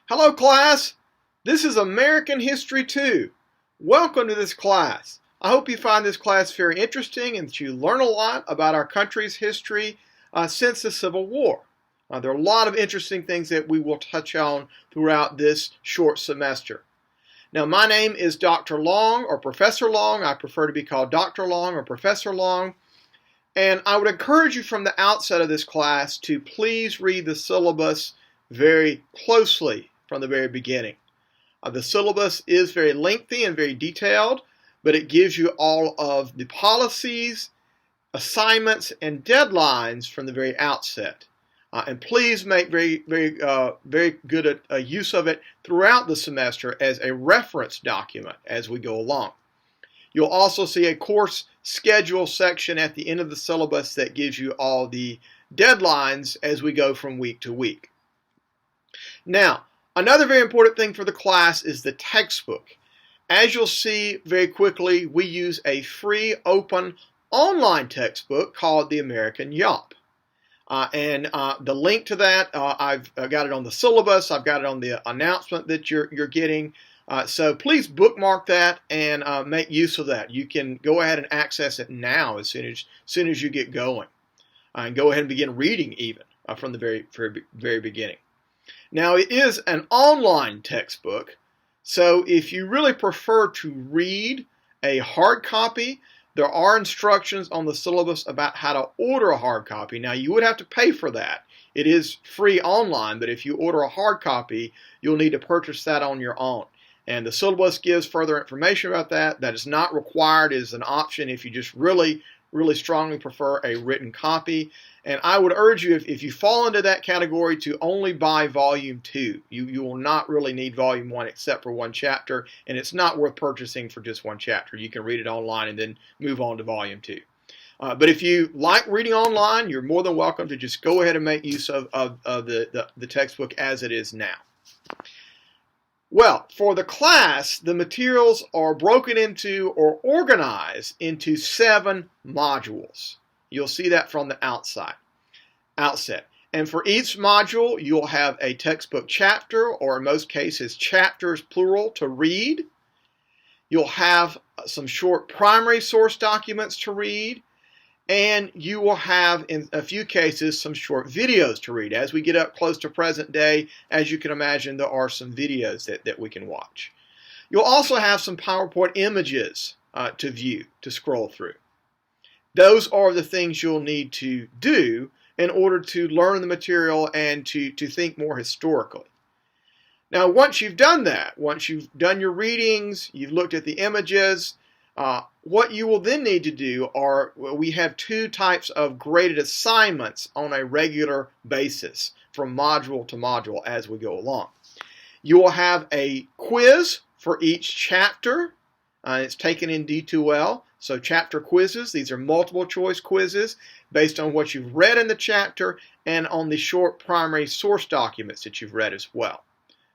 Hello class, this is American History 2. Welcome to this class. I hope you find this class very interesting and that you learn a lot about our country's history since the Civil War. There are a lot of interesting things that we will touch on throughout this short semester. Now my name is Dr. Long or Professor Long. I prefer to be called Dr. Long or Professor Long. And I would encourage you from the outset of this class to please read the syllabus very closely from the very beginning. The syllabus is very lengthy and very detailed, but it gives you all of the policies, assignments, and deadlines from the very outset. And please make very good use of it throughout the semester as a reference document as we go along. You'll also see a course schedule section at the end of the syllabus that gives you all the deadlines as we go from week to week. Now, another very important thing for the class is the textbook. As you'll see very quickly, we use a free, open, online textbook called the American Yawp. The link to that, I've got it on the syllabus, I've got it on the announcement that you're getting. So please bookmark that and make use of that. You can go ahead and access it now as soon as you get going. And go ahead and begin reading even from the very beginning. Now it is an online textbook, so if you really prefer to read a hard copy, there are instructions on the syllabus about how to order a hard copy. Now you would have to pay for that. It is free online, but if you order a hard copy, you'll need to purchase that on your own. And the syllabus gives further information about that. That is not required. It is an option if you just really strongly prefer a written copy. And I would urge you, if you fall into that category, to only buy Volume 2. You will not really need Volume 1 except for one chapter, and it's not worth purchasing for just one chapter. You can read it online and then move on to Volume 2. But if you like reading online, you're more than welcome to just go ahead and make use of the textbook as it is now. Well, for the class, the materials are broken into or organized into 7 modules. You'll see that from the outset. And for each module, you'll have a textbook chapter, or in most cases, chapters plural, to read. You'll have some short primary source documents to read. And you will have, in a few cases, some short videos to read. As we get up close to present day, as you can imagine, there are some videos that we can watch. You'll also have some PowerPoint images to view, to scroll through. Those are the things you'll need to do in order to learn the material and to think more historically. Now, once you've done that, once you've done your readings, you've looked at the images, what you will then need to do we have 2 types of graded assignments on a regular basis from module to module as we go along. You will have a quiz for each chapter. It's taken in D2L. So chapter quizzes, these are multiple choice quizzes based on what you've read in the chapter and on the short primary source documents that you've read as well.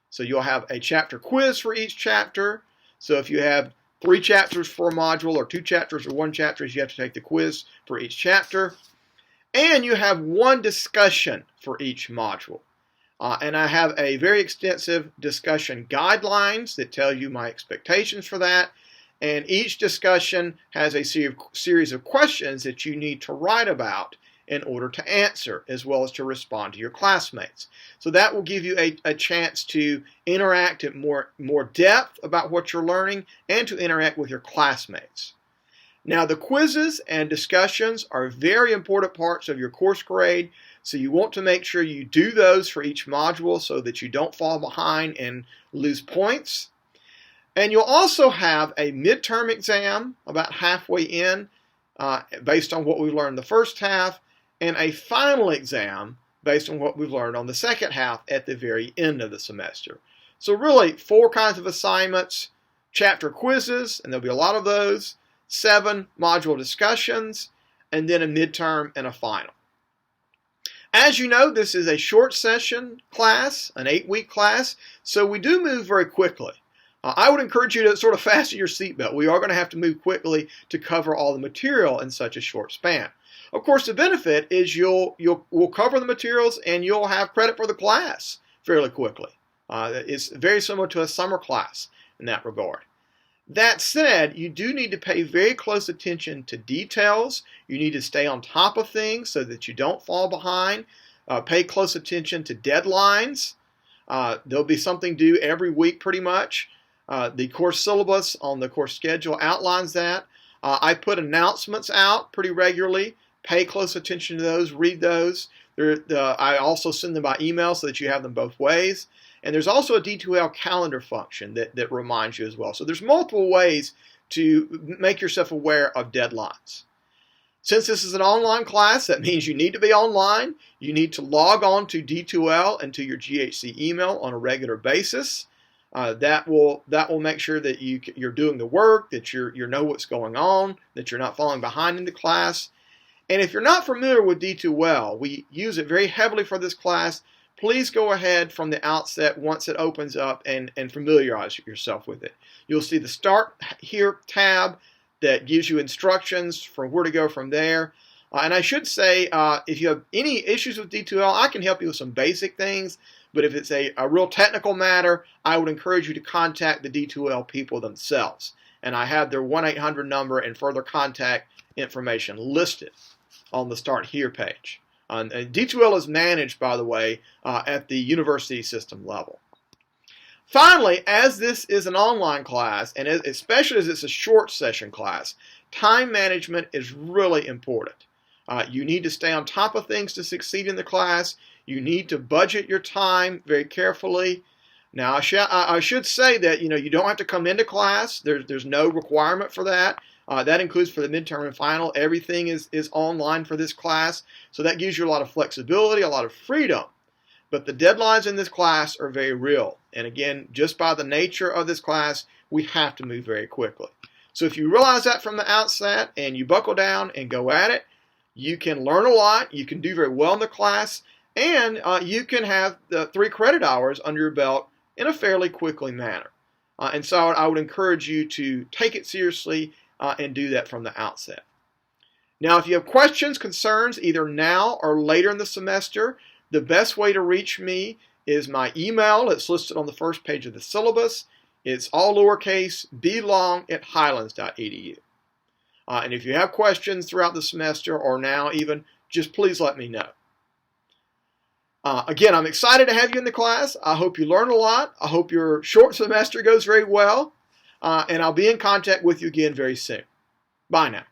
So you'll have a chapter quiz for each chapter. So if you have 3 chapters for a module, or 2 chapters or 1 chapter, you have to take the quiz for each chapter. And you have 1 discussion for each module. And I have a very extensive discussion guidelines that tell you my expectations for that. And each discussion has a series of questions that you need to write about in order to answer, as well as to respond to your classmates. So that will give you a chance to interact at more depth about what you're learning and to interact with your classmates. Now, the quizzes and discussions are very important parts of your course grade, so you want to make sure you do those for each module so that you don't fall behind and lose points. And you'll also have a midterm exam about halfway in based on what we learned the first half, and a final exam based on what we've learned on the second half at the very end of the semester. So really 4 kinds of assignments, chapter quizzes, and there'll be a lot of those, 7 module discussions, and then a midterm and a final. As you know, this is a short session class, an 8-week class, so we do move very quickly. I would encourage you to sort of fasten your seatbelt. We are going to have to move quickly to cover all the material in such a short span. Of course, the benefit is we'll cover the materials and you'll have credit for the class fairly quickly. It's very similar to a summer class in that regard. That said, you do need to pay very close attention to details. You need to stay on top of things so that you don't fall behind. Pay close attention to deadlines. There'll be something due every week pretty much. The course syllabus on the course schedule outlines that. I put announcements out pretty regularly. Pay close attention to those, read those. I also send them by email so that you have them both ways. And there's also a D2L calendar function that reminds you as well. So there's multiple ways to make yourself aware of deadlines. Since this is an online class, that means you need to be online. You need to log on to D2L and to your GHC email on a regular basis. That will make sure that you're doing the work, that you know what's going on, that you're not falling behind in the class. And if you're not familiar with D2L, we use it very heavily for this class. Please go ahead from the outset once it opens up and familiarize yourself with it. You'll see the Start Here tab that gives you instructions for where to go from there. And I should say, if you have any issues with D2L, I can help you with some basic things. But if it's a real technical matter, I would encourage you to contact the D2L people themselves. And I have their 1-800 number and further contact information listed on the Start Here page. And D2L is managed, by the way, at the university system level. Finally, as this is an online class, and especially as it's a short session class, time management is really important. You need to stay on top of things to succeed in the class. You need to budget your time very carefully. Now, I should say that you don't have to come into class. There's no requirement for that. That includes for the midterm and final. Everything is online for this class. So that gives you a lot of flexibility, a lot of freedom. But the deadlines in this class are very real. And again, just by the nature of this class, we have to move very quickly. So if you realize that from the outset and you buckle down and go at it, you can learn a lot, you can do very well in the class, and you can have the 3 credit hours under your belt in a fairly quickly manner. And so I would encourage you to take it seriously and do that from the outset. Now, if you have questions, concerns, either now or later in the semester, the best way to reach me is my email. It's listed on the first page of the syllabus. It's all lowercase, blong@highlands.edu. And if you have questions throughout the semester or now even, just please let me know. Again, I'm excited to have you in the class. I hope you learn a lot. I hope your short semester goes very well. And I'll be in contact with you again very soon. Bye now.